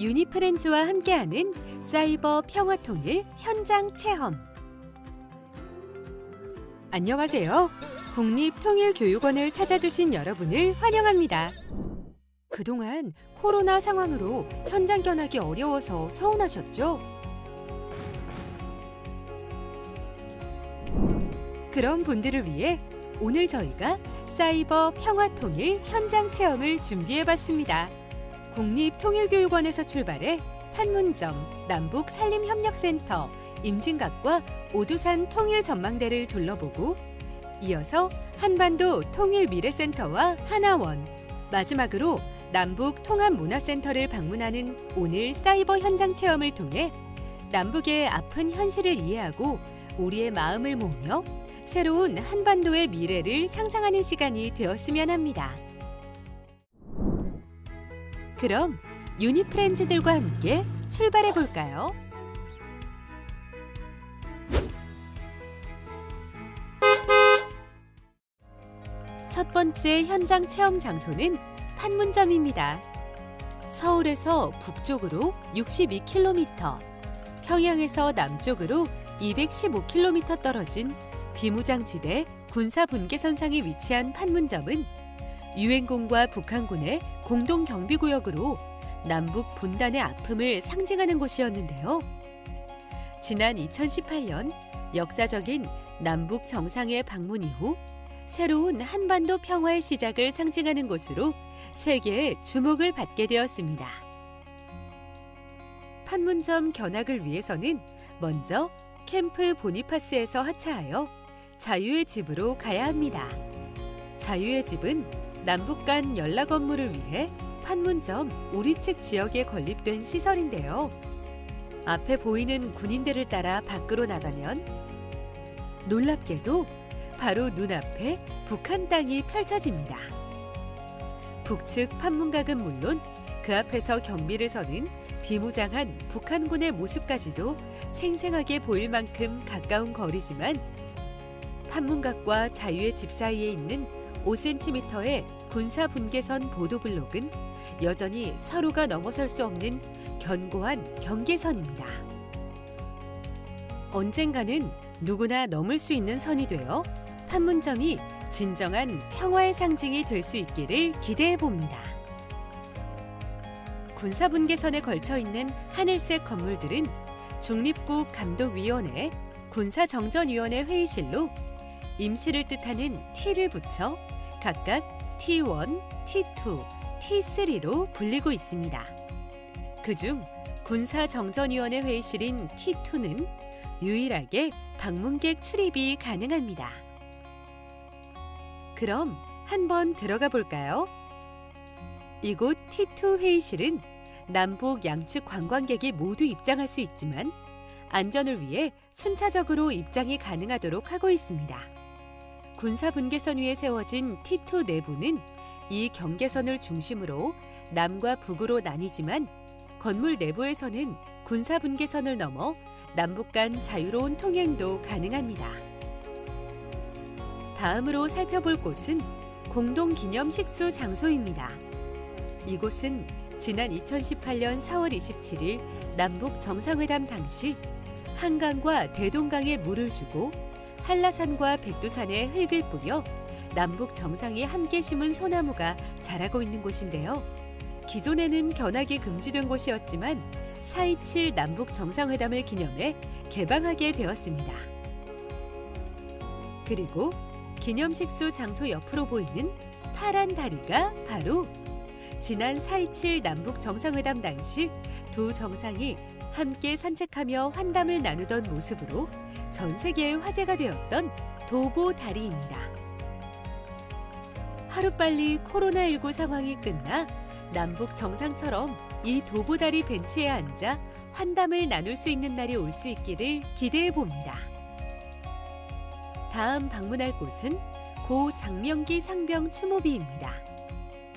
유니프렌즈와 함께하는 사이버 평화통일 현장 체험. 안녕하세요. 국립통일교육원을 찾아주신 여러분을 환영합니다. 그동안 코로나 상황으로 현장 견학이 어려워서 서운하셨죠? 그런 분들을 위해 오늘 저희가 사이버 평화통일 현장 체험을 준비해봤습니다. 국립통일교육원에서 출발해 판문점, 남북산림협력센터, 임진각과 오두산 통일전망대를 둘러보고 이어서 한반도 통일미래센터와 하나원, 마지막으로 남북통합문화센터를 방문하는 오늘 사이버 현장 체험을 통해 남북의 아픈 현실을 이해하고 우리의 마음을 모으며 새로운 한반도의 미래를 상상하는 시간이 되었으면 합니다. 그럼 유니프렌즈들과 함께 출발해 볼까요? 첫 번째 현장 체험 장소는 판문점입니다. 서울에서 북쪽으로 62km, 평양에서 남쪽으로 215km 떨어진 비무장지대 군사분계선상에 위치한 판문점은 유엔군과 북한군의 공동경비구역으로 남북 분단의 아픔을 상징하는 곳이었는데요. 지난 2018년 역사적인 남북 정상회 방문 이후 새로운 한반도 평화의 시작을 상징하는 곳으로 세계의 주목을 받게 되었습니다. 판문점 견학을 위해서는 먼저 캠프 보니파스에서 하차하여 자유의 집으로 가야 합니다. 자유의 집은 남북 간 연락 업무를 위해 판문점 우리측 지역에 건립된 시설인데요. 앞에 보이는 군인들을 따라 밖으로 나가면 놀랍게도 바로 눈앞에 북한 땅이 펼쳐집니다. 북측 판문각은 물론 그 앞에서 경비를 서는 비무장한 북한군의 모습까지도 생생하게 보일 만큼 가까운 거리지만 판문각과 자유의 집 사이에 있는 5cm의 군사분계선 보도블록은 여전히 서로가 넘어설 수 없는 견고한 경계선입니다. 언젠가는 누구나 넘을 수 있는 선이 되어 판문점이 진정한 평화의 상징이 될 수 있기를 기대해 봅니다. 군사분계선에 걸쳐 있는 하늘색 건물들은 중립국 감독위원회, 군사정전위원회 회의실로 임시를 뜻하는 T를 붙여 각각 T1, T2, T3로 불리고 있습니다. 그중 군사정전위원회 회의실인 T2는 유일하게 방문객 출입이 가능합니다. 그럼 한번 들어가 볼까요? 이곳 T2 회의실은 남북 양측 관광객이 모두 입장할 수 있지만 안전을 위해 순차적으로 입장이 가능하도록 하고 있습니다. 군사분계선 위에 세워진 T2 내부는 이 경계선을 중심으로 남과 북으로 나뉘지만 건물 내부에서는 군사분계선을 넘어 남북 간 자유로운 통행도 가능합니다. 다음으로 살펴볼 곳은 공동기념식수 장소입니다. 이곳은 지난 2018년 4월 27일 남북 정상회담 당시 한강과 대동강에 물을 주고 한라산과 백두산에 흙을 뿌려 남북 정상이 함께 심은 소나무가 자라고 있는 곳인데요. 기존에는 견학이 금지된 곳이었지만 4.27 남북 정상회담을 기념해 개방하게 되었습니다. 그리고 기념식수 장소 옆으로 보이는 파란 다리가 바로 지난 4.27 남북 정상회담 당시 두 정상이 함께 산책하며 환담을 나누던 모습으로 전 세계의 화제가 되었던 도보 다리입니다. 하루빨리 코로나19 상황이 끝나 남북 정상처럼 이 도보 다리 벤치에 앉아 환담을 나눌 수 있는 날이 올 수 있기를 기대해 봅니다. 다음 방문할 곳은 고 장명기 상병 추모비입니다.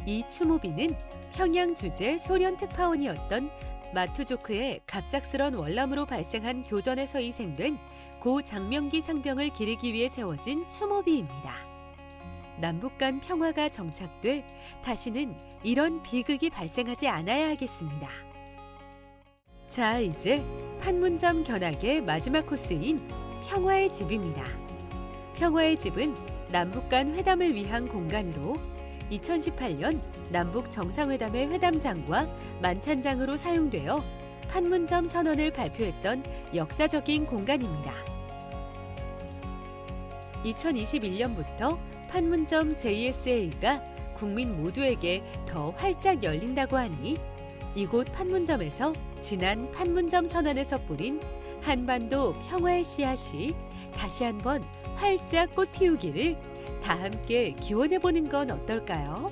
이 추모비는 평양 주재 소련 특파원이었던 마투조크의 갑작스런 월남으로 발생한 교전에서 희생된 고 장명기 상병을 기리기 위해 세워진 추모비입니다. 남북 간 평화가 정착돼 다시는 이런 비극이 발생하지 않아야 하겠습니다. 자, 이제 판문점 견학의 마지막 코스인 평화의 집입니다. 평화의 집은 남북 간 회담을 위한 공간으로 2018년 남북 정상회담의 회담장과 만찬장으로 사용되어 판문점 선언을 발표했던 역사적인 공간입니다. 2021년부터 판문점 JSA가 국민 모두에게 더 활짝 열린다고 하니 이곳 판문점에서 지난 판문점 선언에서 뿌린 한반도 평화의 씨앗이 다시 한번 활짝 꽃 피우기를 다 함께 기원해보는 건 어떨까요?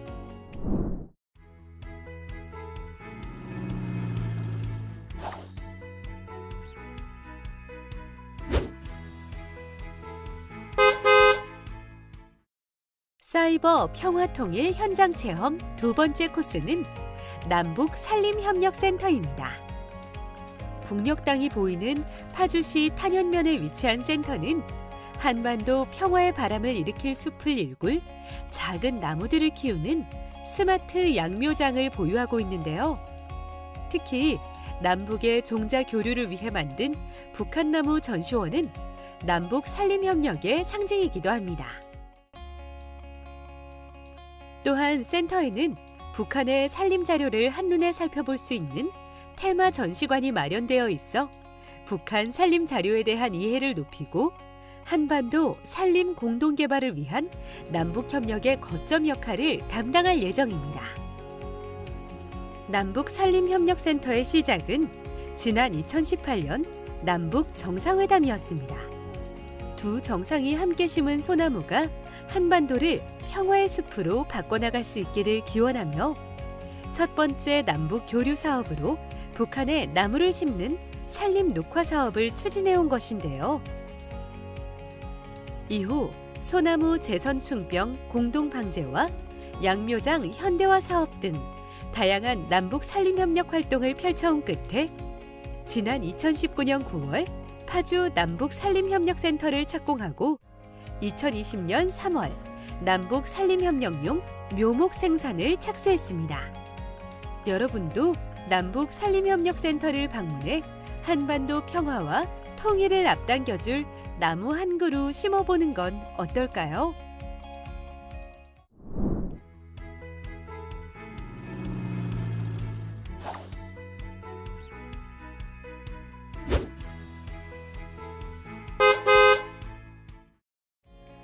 사이버 평화통일 현장 체험 두 번째 코스는 남북 산림협력센터입니다. 북녘 땅이 보이는 파주시 탄현면에 위치한 센터는 한반도 평화의 바람을 일으킬 숲을 일굴 작은 나무들을 키우는 스마트 양묘장을 보유하고 있는데요. 특히 남북의 종자 교류를 위해 만든 북한나무 전시원은 남북 산림협력의 상징이기도 합니다. 또한 센터에는 북한의 산림 자료를 한눈에 살펴볼 수 있는 테마 전시관이 마련되어 있어 북한 산림 자료에 대한 이해를 높이고 한반도 산림 공동 개발을 위한 남북 협력의 거점 역할을 담당할 예정입니다. 남북 산림협력센터의 시작은 지난 2018년 남북 정상회담이었습니다. 두 정상이 함께 심은 소나무가 한반도를 평화의 숲으로 바꿔나갈 수 있기를 기원하며 첫 번째 남북 교류 사업으로 북한에 나무를 심는 산림 녹화 사업을 추진해온 것인데요. 이후 소나무 재선충병 공동 방제와 양묘장 현대화 사업 등 다양한 남북 산림협력 활동을 펼쳐온 끝에 지난 2019년 9월 파주 남북 산림협력센터를 착공하고 2020년 3월 남북 산림협력용 묘목 생산을 착수했습니다. 여러분도 남북 산림협력센터를 방문해 한반도 평화와 통일을 앞당겨줄 나무 한 그루 심어보는 건 어떨까요?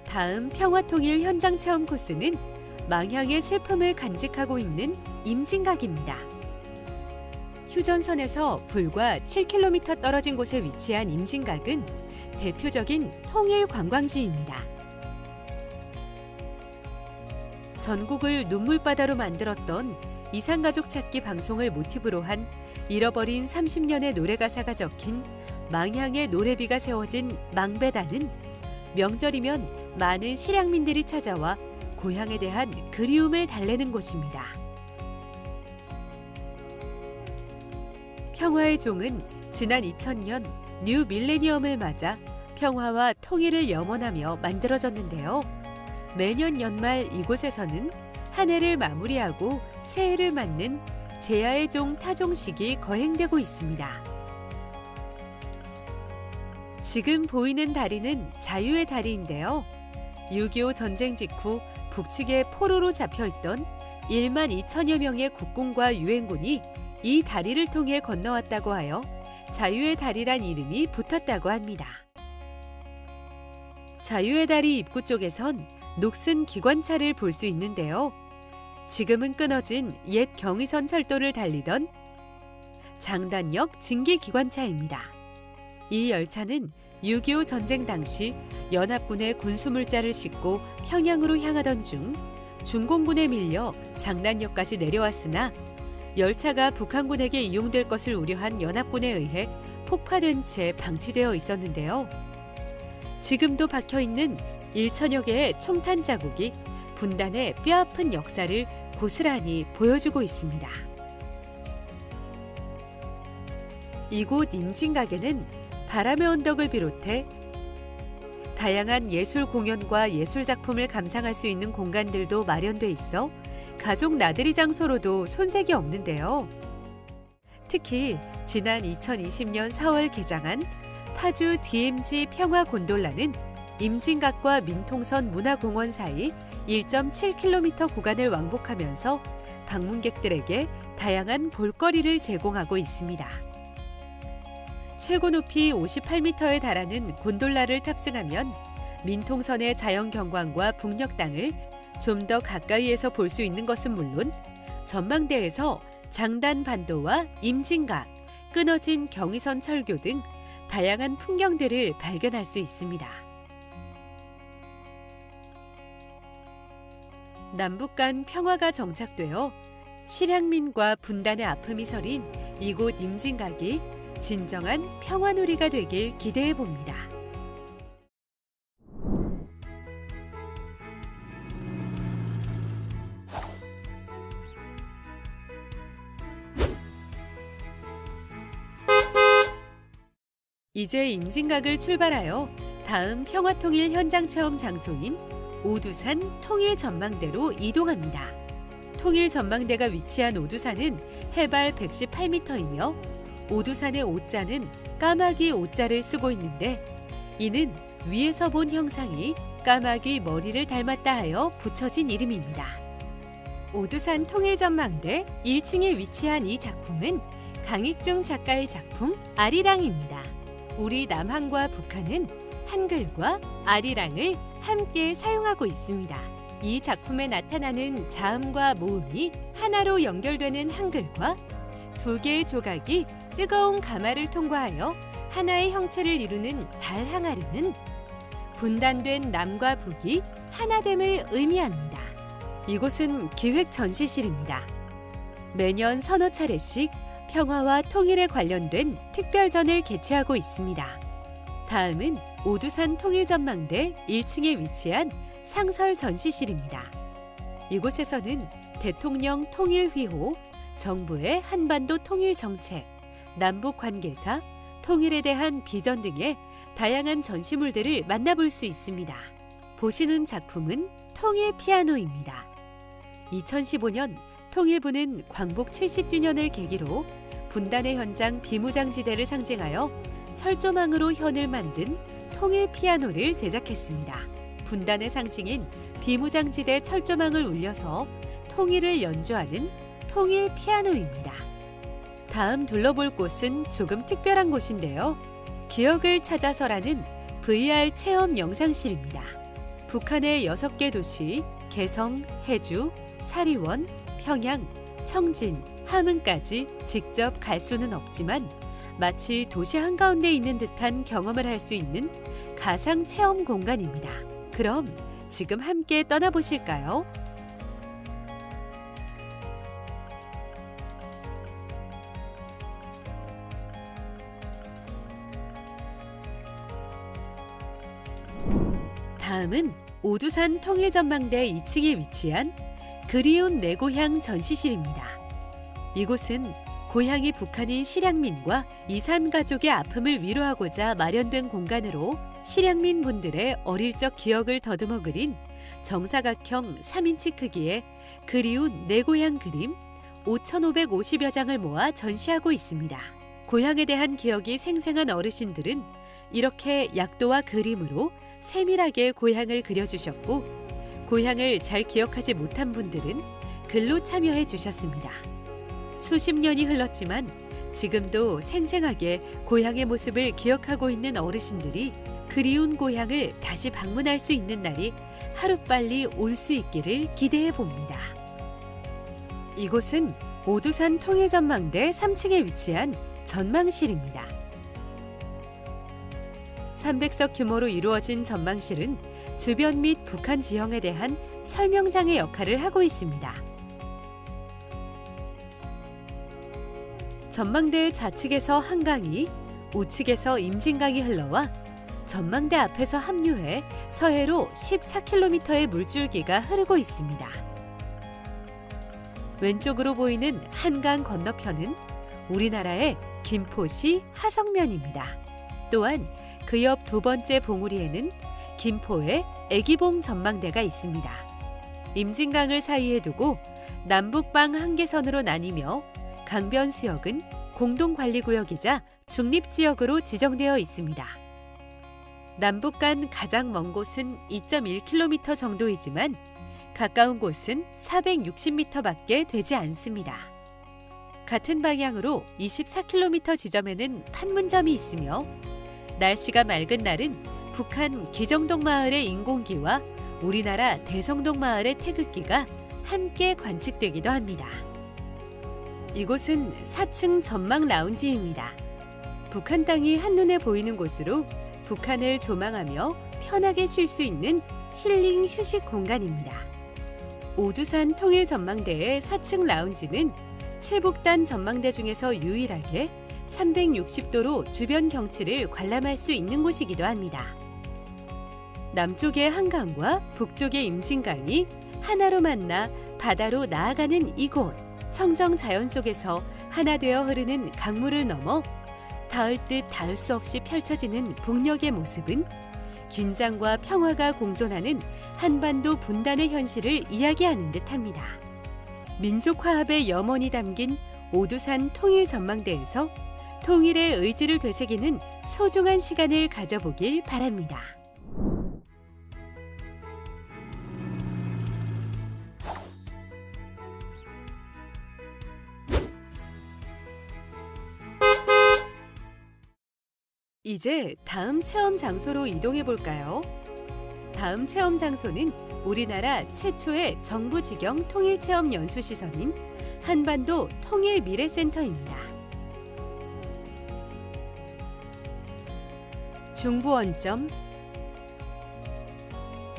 다음 평화통일 현장 체험 코스는 망향의 슬픔을 간직하고 있는 임진각입니다. 휴전선에서 불과 7km 떨어진 곳에 위치한 임진각은 대표적인 통일 관광지입니다. 전국을 눈물바다로 만들었던 이산가족 찾기 방송을 모티브로 한 잃어버린 30년의 노래가사가 적힌 망향의 노래비가 세워진 망배단은 명절이면 많은 실향민들이 찾아와 고향에 대한 그리움을 달래는 곳입니다. 평화의 종은 지난 2000년 뉴 밀레니엄을 맞아 평화와 통일을 염원하며 만들어졌는데요. 매년 연말 이곳에서는 한 해를 마무리하고 새해를 맞는 제야의 종 타종식이 거행되고 있습니다. 지금 보이는 다리는 자유의 다리인데요. 6.25 전쟁 직후 북측에 포로로 잡혀있던 1만 2천여 명의 국군과 유엔군이 이 다리를 통해 건너왔다고 하여 자유의 다리란 이름이 붙었다고 합니다. 자유의 다리 입구 쪽에선 녹슨 기관차를 볼 수 있는데요. 지금은 끊어진 옛 경의선 철도를 달리던 장단역 진기기관차입니다. 이 열차는 6.25 전쟁 당시 연합군의 군수물자를 싣고 평양으로 향하던 중 중공군에 밀려 장단역까지 내려왔으나 열차가 북한군에게 이용될 것을 우려한 연합군에 의해 폭파된 채 방치되어 있었는데요. 지금도 박혀있는 1천여 개의 총탄 자국이 분단의 뼈아픈 역사를 고스란히 보여주고 있습니다. 이곳 임진각에는 바람의 언덕을 비롯해 다양한 예술 공연과 예술 작품을 감상할 수 있는 공간들도 마련돼 있어 가족 나들이 장소로도 손색이 없는데요. 특히 지난 2020년 4월 개장한 파주 DMZ 평화 곤돌라는 임진각과 민통선 문화공원 사이 1.7km 구간을 왕복하면서 방문객들에게 다양한 볼거리를 제공하고 있습니다. 최고 높이 58m에 달하는 곤돌라를 탑승하면 민통선의 자연 경관과 북녘땅을 좀 더 가까이에서 볼 수 있는 것은 물론 전망대에서 장단 반도와 임진각, 끊어진 경의선 철교 등 다양한 풍경들을 발견할 수 있습니다. 남북 간 평화가 정착되어 실향민과 분단의 아픔이 서린 이곳 임진각이 진정한 평화누리가 되길 기대해 봅니다. 이제 임진각을 출발하여 다음 평화통일 현장 체험 장소인 오두산 통일전망대로 이동합니다. 통일전망대가 위치한 오두산은 해발 118m이며 오두산의 오자는 까마귀 오자를 쓰고 있는데 이는 위에서 본 형상이 까마귀 머리를 닮았다 하여 붙여진 이름입니다. 오두산 통일전망대 1층에 위치한 이 작품은 강익중 작가의 작품 아리랑입니다. 우리 남한과 북한은 한글과 아리랑을 함께 사용하고 있습니다. 이 작품에 나타나는 자음과 모음이 하나로 연결되는 한글과 두 개의 조각이 뜨거운 가마를 통과하여 하나의 형체를 이루는 달 항아리는 분단된 남과 북이 하나됨을 의미합니다. 이곳은 기획전시실입니다. 매년 서너 차례씩 평화와 통일에 관련된 특별전을 개최하고 있습니다. 다음은 오두산 통일전망대 1층에 위치한 상설 전시실입니다. 이곳에서는 대통령 통일휘호, 정부의 한반도 통일 정책, 남북 관계사, 통일에 대한 비전 등의 다양한 전시물들을 만나볼 수 있습니다. 보시는 작품은 통일 피아노입니다. 2015년 통일부는 광복 70주년을 계기로 분단의 현장 비무장지대를 상징하여 철조망으로 현을 만든 통일 피아노를 제작했습니다. 분단의 상징인 비무장지대 철조망을 울려서 통일을 연주하는 통일 피아노입니다. 다음 둘러볼 곳은 조금 특별한 곳인데요. 기억을 찾아서라는 VR 체험 영상실입니다. 북한의 6개 도시 개성, 해주, 사리원, 평양, 청진, 함흥까지 직접 갈 수는 없지만 마치 도시 한가운데 있는 듯한 경험을 할 수 있는 가상 체험 공간입니다. 그럼 지금 함께 떠나보실까요? 다음은 오두산 통일전망대 2층에 위치한 그리운 내 고향 전시실입니다. 이곳은 고향이 북한인 실향민과 이산 가족의 아픔을 위로하고자 마련된 공간으로 실향민 분들의 어릴 적 기억을 더듬어 그린 정사각형 3인치 크기의 그리운 내 고향 그림 5,550여 장을 모아 전시하고 있습니다. 고향에 대한 기억이 생생한 어르신들은 이렇게 약도와 그림으로 세밀하게 고향을 그려주셨고 고향을 잘 기억하지 못한 분들은 글로 참여해 주셨습니다. 수십 년이 흘렀지만 지금도 생생하게 고향의 모습을 기억하고 있는 어르신들이 그리운 고향을 다시 방문할 수 있는 날이 하루빨리 올 수 있기를 기대해 봅니다. 이곳은 오두산 통일전망대 3층에 위치한 전망실입니다. 300석 규모로 이루어진 전망실은 주변 및 북한 지형에 대한 설명장의 역할을 하고 있습니다. 전망대의 좌측에서 한강이, 우측에서 임진강이 흘러와 전망대 앞에서 합류해 서해로 14km의 물줄기가 흐르고 있습니다. 왼쪽으로 보이는 한강 건너편은 우리나라의 김포시 하성면입니다. 또한 그 옆 두 번째 봉우리에는 김포의 애기봉 전망대가 있습니다. 임진강을 사이에 두고 남북방 한계선으로 나뉘며 강변 수역은 공동관리구역이자 중립지역으로 지정되어 있습니다. 남북 간 가장 먼 곳은 2.1km 정도이지만 가까운 곳은 460m밖에 되지 않습니다. 같은 방향으로 24km 지점에는 판문점이 있으며 날씨가 맑은 날은 북한 기정동 마을의 인공기와 우리나라 대성동 마을의 태극기가 함께 관측되기도 합니다. 이곳은 4층 전망 라운지입니다. 북한 땅이 한눈에 보이는 곳으로 북한을 조망하며 편하게 쉴 수 있는 힐링 휴식 공간입니다. 오두산 통일 전망대의 4층 라운지는 최북단 전망대 중에서 유일하게 360도로 주변 경치를 관람할 수 있는 곳이기도 합니다. 남쪽의 한강과 북쪽의 임진강이 하나로 만나 바다로 나아가는 이곳. 청정 자연 속에서 하나 되어 흐르는 강물을 넘어 닿을 듯 닿을 수 없이 펼쳐지는 북녘의 모습은 긴장과 평화가 공존하는 한반도 분단의 현실을 이야기하는 듯합니다. 민족 화합의 염원이 담긴 오두산 통일 전망대에서 통일의 의지를 되새기는 소중한 시간을 가져보길 바랍니다. 이제 다음 체험 장소로 이동해 볼까요? 다음 체험 장소는 우리나라 최초의 정부 직영 통일 체험 연수 시설인 한반도 통일 미래센터입니다. 중부 원점,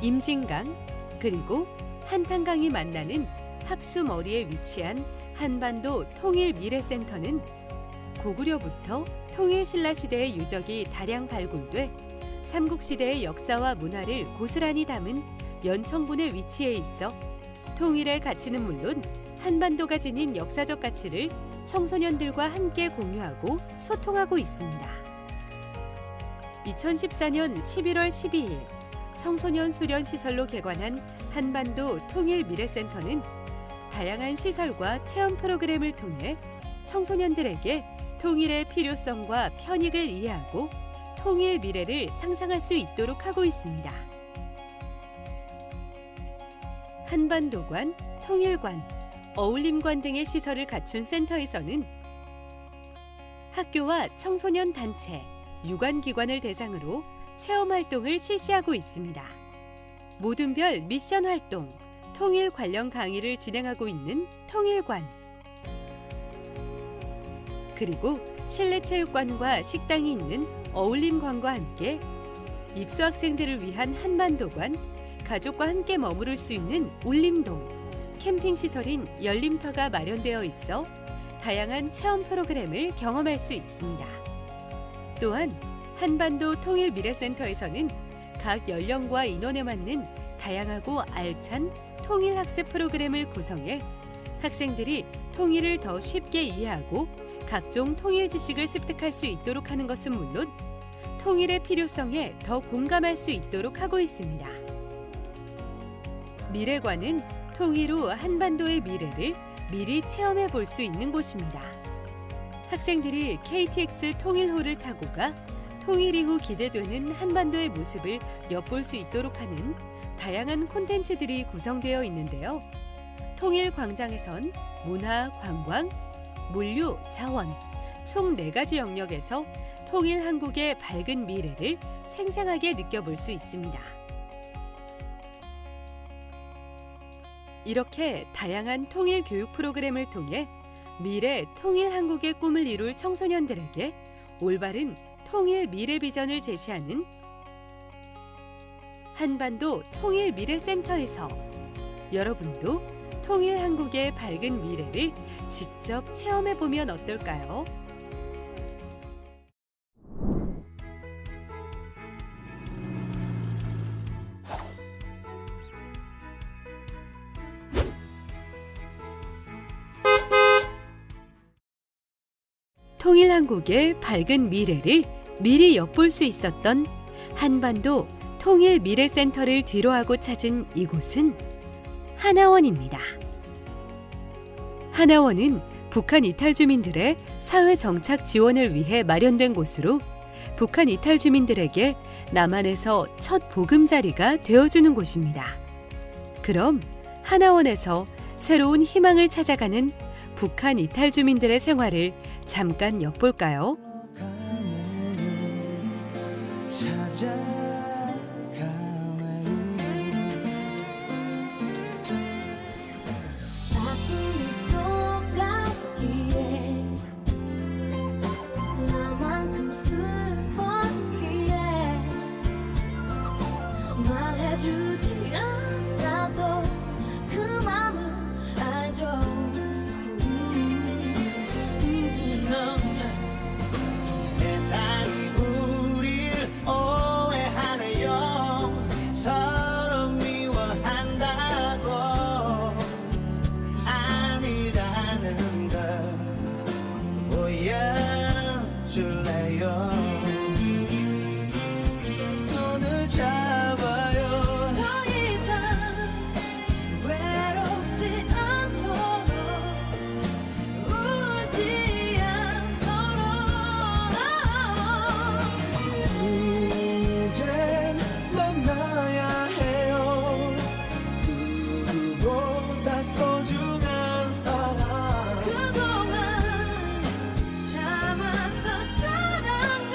임진강, 그리고 한탄강이 만나는 합수머리에 위치한 한반도 통일 미래센터는 고구려부터 통일신라시대의 유적이 다량 발굴돼 삼국시대의 역사와 문화를 고스란히 담은 연천군에 위치해 있어 통일의 가치는 물론 한반도가 지닌 역사적 가치를 청소년들과 함께 공유하고 소통하고 있습니다. 2014년 11월 12일 청소년 수련 시설로 개관한 한반도 통일 미래센터는 다양한 시설과 체험 프로그램을 통해 청소년들에게 통일의 필요성과 편익을 이해하고 통일 미래를 상상할 수 있도록 하고 있습니다. 한반도관, 통일관, 어울림관 등의 시설을 갖춘 센터에서는 학교와 청소년 단체, 유관기관을 대상으로 체험 활동을 실시하고 있습니다. 모든별 미션 활동, 통일 관련 강의를 진행하고 있는 통일관, 그리고 실내 체육관과 식당이 있는 어울림관과 함께 입수학생들을 위한 한반도관, 가족과 함께 머무를 수 있는 울림동, 캠핑 시설인 열림터가 마련되어 있어 다양한 체험 프로그램을 경험할 수 있습니다. 또한 한반도 통일 미래센터에서는 각 연령과 인원에 맞는 다양하고 알찬 통일 학습 프로그램을 구성해 학생들이 통일을 더 쉽게 이해하고 각종 통일 지식을 습득할 수 있도록 하는 것은 물론 통일의 필요성에 더 공감할 수 있도록 하고 있습니다. 미래관은 통일 후 한반도의 미래를 미리 체험해 볼 수 있는 곳입니다. 학생들이 KTX 통일호를 타고 가 통일 이후 기대되는 한반도의 모습을 엿볼 수 있도록 하는 다양한 콘텐츠들이 구성되어 있는데요. 통일광장에선 문화, 관광, 물류, 자원, 총 4가지 영역에서 통일 한국의 밝은 미래를 생생하게 느껴볼 수 있습니다. 이렇게 다양한 통일 교육 프로그램을 통해 미래 통일 한국의 꿈을 이룰 청소년들에게 올바른 통일 미래 비전을 제시하는 한반도 통일 미래센터에서 여러분도 통일 한국의 밝은 미래를 직접 체험해 보면 어떨까요? 통일 한국의 밝은 미래를 미리 엿볼 수 있었던 한반도 통일 미래센터를 뒤로하고 찾은 이곳은 하나원입니다. 하나원은 북한 이탈 주민들의 사회 정착 지원을 위해 마련된 곳으로 북한 이탈 주민들에게 남한에서 첫 보금자리가 되어주는 곳입니다. 그럼 하나원에서 새로운 희망을 찾아가는 북한 이탈 주민들의 생활을 잠깐 엿볼까요? 말해주지 않아도 그 맘은 알죠. 세상이 우릴 오해하네요. 서로 미워한다고 아니라는 걸 보여줄래요. 손을 잡아요. 더 이상 외롭지 않도록 울지 않도록 이젠 만나야 해요. 누구보다 소중한 사람. 그동안 참았던 사랑은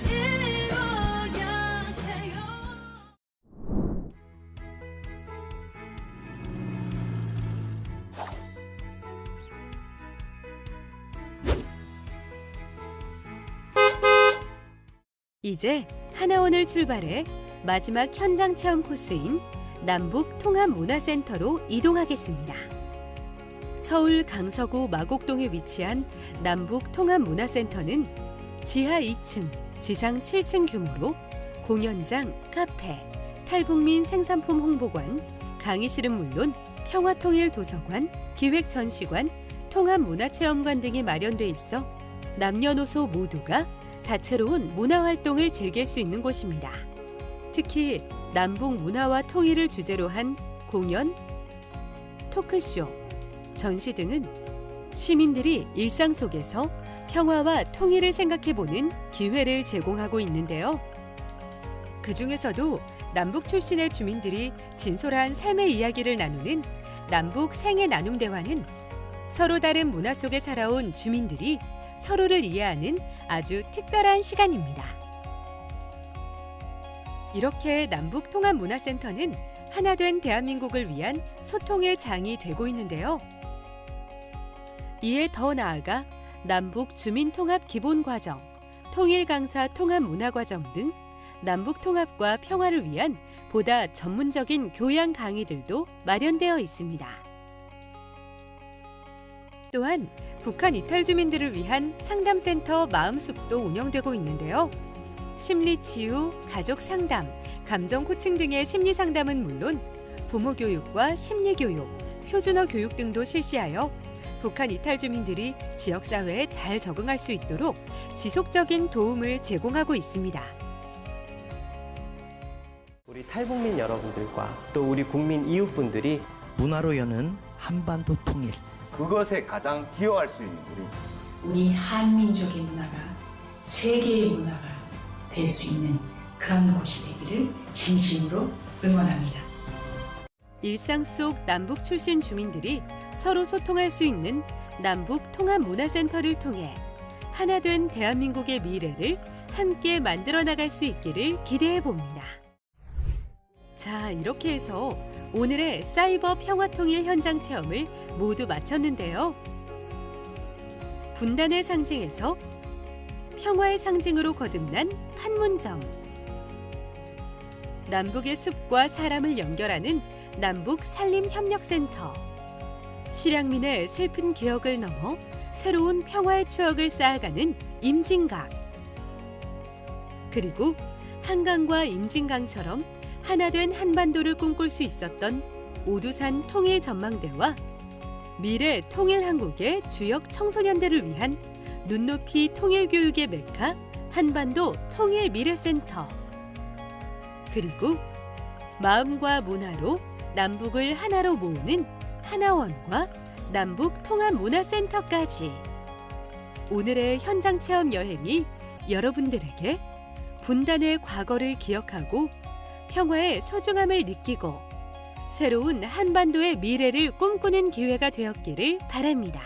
이뤄야 해요. 이제 하나원을 출발해 마지막 현장 체험 코스인 남북 통합문화센터로 이동하겠습니다. 서울 강서구 마곡동에 위치한 남북 통합문화센터는 지하 2층, 지상 7층 규모로 공연장, 카페, 탈북민 생산품 홍보관, 강의실은 물론 평화통일도서관, 기획전시관, 통합문화체험관 등이 마련돼 있어 남녀노소 모두가 다채로운 문화활동을 즐길 수 있는 곳입니다. 특히 남북 문화와 통일을 주제로 한 공연, 토크쇼, 전시 등은 시민들이 일상 속에서 평화와 통일을 생각해보는 기회를 제공하고 있는데요. 그 중에서도 남북 출신의 주민들이 진솔한 삶의 이야기를 나누는 남북 생애 나눔 대화는 서로 다른 문화 속에 살아온 주민들이 서로를 이해하는 아주 특별한 시간입니다. 이렇게 남북 통합문화센터는 하나된 대한민국을 위한 소통의 장이 되고 있는데요. 이에 더 나아가 남북 주민통합 기본과정, 통일강사 통합문화과정 등 남북 통합과 평화를 위한 보다 전문적인 교양 강의들도 마련되어 있습니다. 또한 북한 이탈 주민들을 위한 상담센터 마음숲도 운영되고 있는데요. 심리치유, 가족 상담, 감정 코칭 등의 심리 상담은 물론 부모 교육과 심리 교육, 표준어 교육 등도 실시하여 북한 이탈 주민들이 지역사회에 잘 적응할 수 있도록 지속적인 도움을 제공하고 있습니다. 우리 탈북민 여러분들과 또 우리 국민 이웃분들이 문화로 여는 한반도 통일. 그것에 가장 기여할 수 있는 우리 한민족의 문화가 세계의 문화가 될 수 있는 그런 곳이 되기를 진심으로 응원합니다. 일상 속 남북 출신 주민들이 서로 소통할 수 있는 남북 통합문화센터를 통해 하나된 대한민국의 미래를 함께 만들어 나갈 수 있기를 기대해 봅니다. 자, 이렇게 해서 오늘의 사이버 평화통일 현장 체험을 모두 마쳤는데요. 분단의 상징에서 평화의 상징으로 거듭난 판문점, 남북의 숲과 사람을 연결하는 남북 산림협력센터, 실향민의 슬픈 기억을 넘어 새로운 평화의 추억을 쌓아가는 임진각, 그리고 한강과 임진강처럼 하나된 한반도를 꿈꿀 수 있었던 오두산 통일전망대와 미래 통일한국의 주역 청소년들을 위한 눈높이 통일교육의 메카 한반도 통일미래센터, 그리고 마음과 문화로 남북을 하나로 모으는 하나원과 남북 통합문화센터까지 오늘의 현장 체험 여행이 여러분들에게 분단의 과거를 기억하고 평화의 소중함을 느끼고 새로운 한반도의 미래를 꿈꾸는 기회가 되었기를 바랍니다.